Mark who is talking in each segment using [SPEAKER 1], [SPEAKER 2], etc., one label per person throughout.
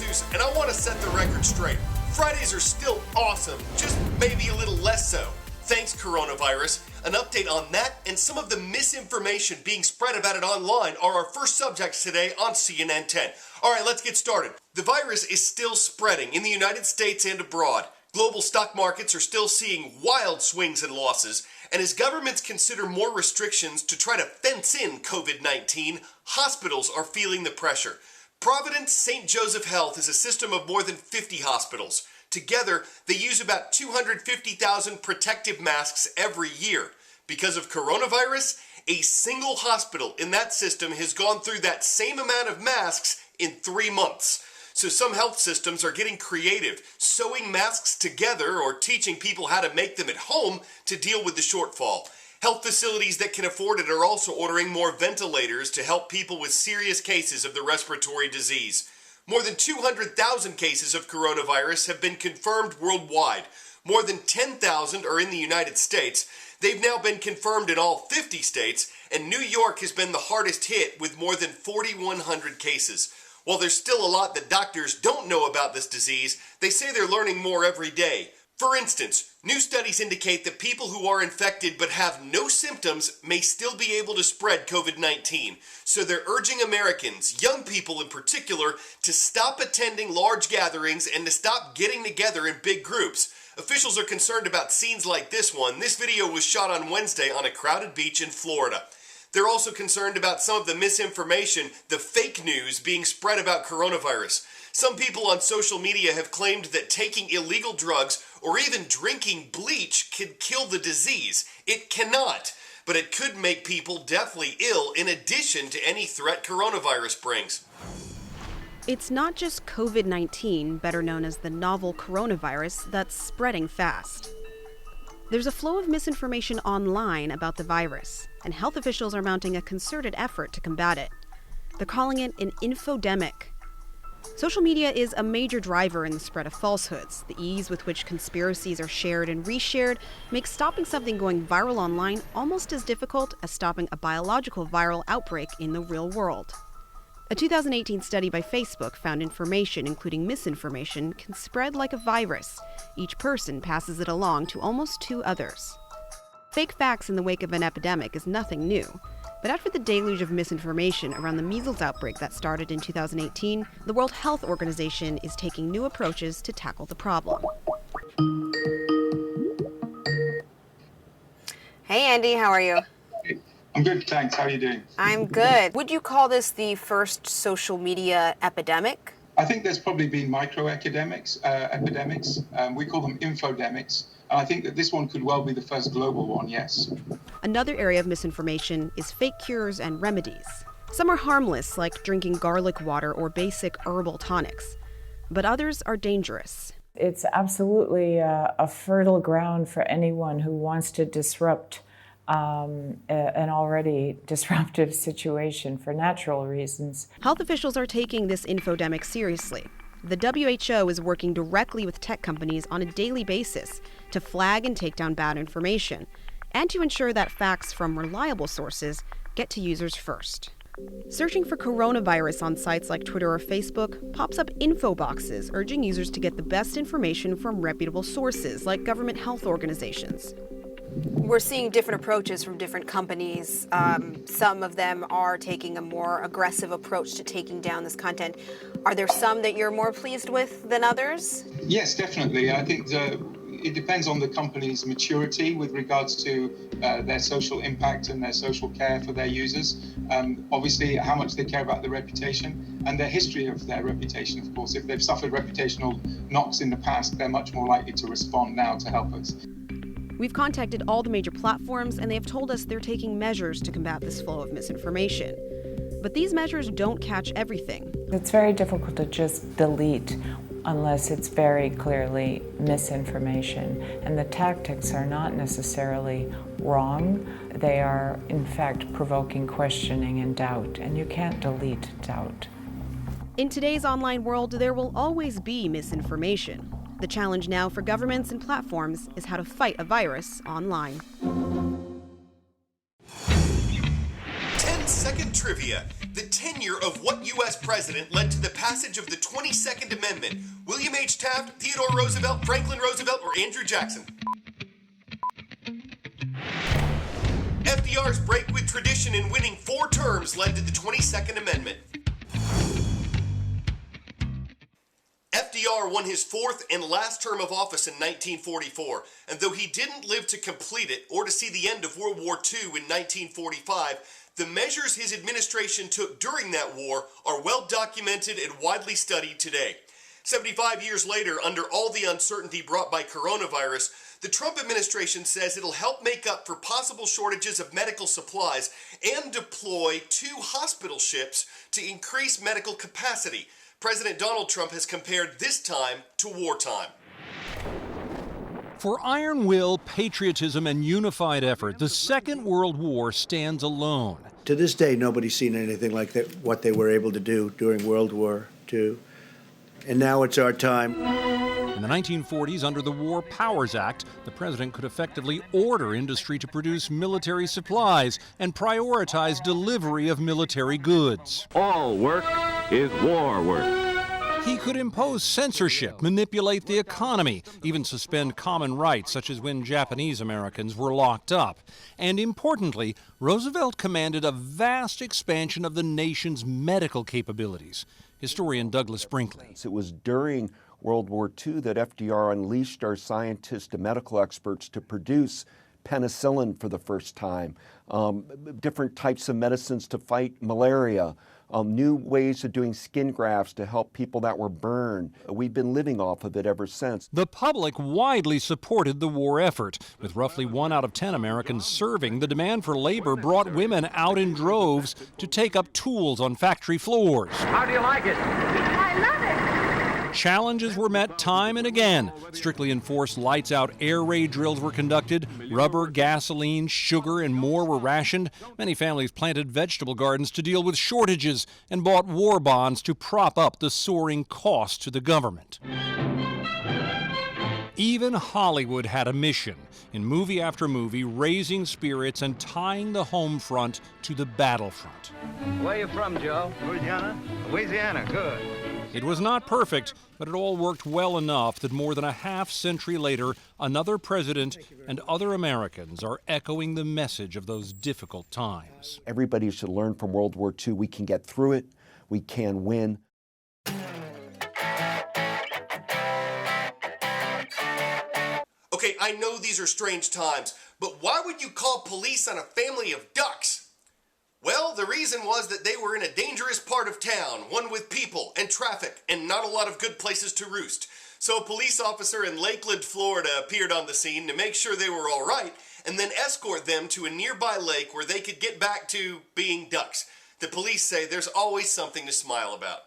[SPEAKER 1] Jesus, and I want to set the record straight. Fridays are still awesome, just maybe a little less so. Thanks, coronavirus. An update on that and some of the misinformation being spread about it online are our first subjects today on CNN 10. All right, let's get started. The virus is still spreading in the United States and abroad. Global stock markets are still seeing wild swings and losses. And as governments consider more restrictions to try to fence in COVID-19, hospitals are feeling the pressure. Providence St. Joseph Health is a system of more than 50 hospitals. Together, they use about 250,000 protective masks every year. Because of coronavirus, a single hospital in that system has gone through that same amount of masks in 3 months. So some health systems are getting creative, sewing masks together or teaching people how to make them at home to deal with the shortfall. Health facilities that can afford it are also ordering more ventilators to help people with serious cases of the respiratory disease. More than 200,000 cases of coronavirus have been confirmed worldwide. More than 10,000 are in the United States. They've now been confirmed in all 50 states, and New York has been the hardest hit with more than 4,100 cases. While there's still a lot that doctors don't know about this disease, they say they're learning more every day. For instance, new studies indicate that people who are infected but have no symptoms may still be able to spread COVID-19. So they're urging Americans, young people in particular, to stop attending large gatherings and to stop getting together in big groups. Officials are concerned about scenes like this one. This video was shot on Wednesday on a crowded beach in Florida. They're also concerned about some of the misinformation, the fake news being spread about coronavirus. Some people on social media have claimed that taking illegal drugs or even drinking bleach could kill the disease. It cannot, but it could make people deathly ill in addition to any threat coronavirus brings.
[SPEAKER 2] It's not just COVID-19, better known as the novel coronavirus, that's spreading fast. There's a flow of misinformation online about the virus, and health officials are mounting a concerted effort to combat it. They're calling it an infodemic. Social media is a major driver in the spread of falsehoods. The ease with which conspiracies are shared and reshared makes stopping something going viral online almost as difficult as stopping a biological viral outbreak in the real world. A 2018 study by Facebook found information, including misinformation, can spread like a virus. Each person passes it along to almost 2 others. Fake facts in the wake of an epidemic is nothing new. But after the deluge of misinformation around the measles outbreak that started in 2018, the World Health Organization is taking new approaches to tackle the problem.
[SPEAKER 3] Hey, Andy, how are you?
[SPEAKER 4] I'm good, thanks. How are you doing?
[SPEAKER 3] I'm good. Would you call this the first social media epidemic?
[SPEAKER 4] I think there's probably been epidemics. We call them infodemics. And I think that this one could well be the first global one, yes.
[SPEAKER 2] Another area of misinformation is fake cures and remedies. Some are harmless, like drinking garlic water or basic herbal tonics, but others are dangerous.
[SPEAKER 5] It's absolutely a fertile ground for anyone who wants to disrupt an already disruptive situation for natural reasons.
[SPEAKER 2] Health officials are taking this infodemic seriously. The WHO is working directly with tech companies on a daily basis to flag and take down bad information, and to ensure that facts from reliable sources get to users first. Searching for coronavirus on sites like Twitter or Facebook pops up info boxes urging users to get the best information from reputable sources like government health organizations.
[SPEAKER 3] We're seeing different approaches from different companies. Some of them are taking a more aggressive approach to taking down this content. Are there some that you're more pleased with than others?
[SPEAKER 4] Yes, definitely. I think it depends on the company's maturity with regards to their social impact and their social care for their users. Obviously, how much they care about their reputation and their history of their reputation, of course. If they've suffered reputational knocks in the past, they're much more likely to respond now to help us.
[SPEAKER 2] We've contacted all the major platforms, and they have told us they're taking measures to combat this flow of misinformation. But these measures don't catch everything.
[SPEAKER 5] It's very difficult to just delete unless it's very clearly misinformation. And the tactics are not necessarily wrong. They are, in fact, provoking questioning and doubt, and you can't delete doubt.
[SPEAKER 2] In today's online world, there will always be misinformation. The challenge now for governments and platforms is how to fight a virus online.
[SPEAKER 1] 10-second trivia. The 10 tenure of what U.S. president led to the passage of the 22nd Amendment? William H. Taft, Theodore Roosevelt, Franklin Roosevelt, or Andrew Jackson? FDR's break with tradition in winning 4 terms led to the 22nd Amendment. FDR won his 4th and last term of office in 1944, and though he didn't live to complete it or to see the end of World War II in 1945, the measures his administration took during that war are well documented and widely studied today. 75 years later, under all the uncertainty brought by coronavirus, the Trump administration says it'll help make up for possible shortages of medical supplies and deploy 2 hospital ships to increase medical capacity. President Donald Trump has compared this time to wartime.
[SPEAKER 6] For iron will, patriotism, and unified effort, the Second World War stands alone.
[SPEAKER 7] To this day, nobody's seen anything like that, what they were able to do during World War II. And now it's our time.
[SPEAKER 6] In the 1940s, under the War Powers Act, the president could effectively order industry to produce military supplies and prioritize delivery of military goods.
[SPEAKER 8] All work is war work.
[SPEAKER 6] He could impose censorship, manipulate the economy, even suspend common rights, such as when Japanese Americans were locked up. And importantly, Roosevelt commanded a vast expansion of the nation's medical capabilities. Historian Douglas Brinkley.
[SPEAKER 9] It was during World War II that FDR unleashed our scientists and medical experts to produce penicillin for the first time, different types of medicines to fight malaria, new ways of doing skin grafts to help people that were burned. We've been living off of it ever since.
[SPEAKER 6] The public widely supported the war effort. With roughly 1 out of 10 Americans serving, the demand for labor brought women out in droves to take up tools on factory floors.
[SPEAKER 8] How do you like it?
[SPEAKER 10] I love it.
[SPEAKER 6] Challenges were met time and again. Strictly enforced lights-out air raid drills were conducted. Rubber, gasoline, sugar, and more were rationed. Many families planted vegetable gardens to deal with shortages and bought war bonds to prop up the soaring costs to the government. Even Hollywood had a mission, in movie after movie, raising spirits and tying the home front to the battlefront.
[SPEAKER 8] Where you from, Joe? Louisiana. Louisiana, good.
[SPEAKER 6] It was not perfect, but it all worked well enough that more than a half-century later, another president and other Americans are echoing the message of those difficult times.
[SPEAKER 9] Everybody should learn from World War II. We can get through it. We can win.
[SPEAKER 1] Okay, I know these are strange times, but why would you call police on a family of ducks? Well, the reason was that they were in a dangerous part of town, one with people and traffic and not a lot of good places to roost. So a police officer in Lakeland, Florida appeared on the scene to make sure they were all right and then escort them to a nearby lake where they could get back to being ducks. The police say there's always something to smile about.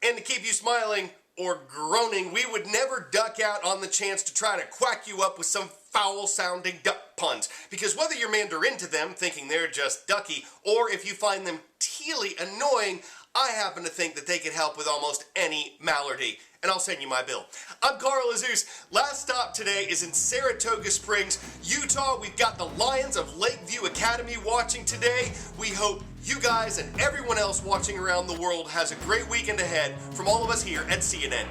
[SPEAKER 1] And to keep you smiling or groaning, we would never duck out on the chance to try to quack you up with some foul-sounding duck puns, because whether you're meander into them thinking they're just ducky, or if you find them teally annoying, I happen to think that they could help with almost any malady, and I'll send you my bill. I'm Carl Azus. Last stop today is in Saratoga Springs, Utah. We've got the Lions of Lakeview Academy watching today. We hope you guys and everyone else watching around the world has a great weekend ahead. From all of us here at CNN.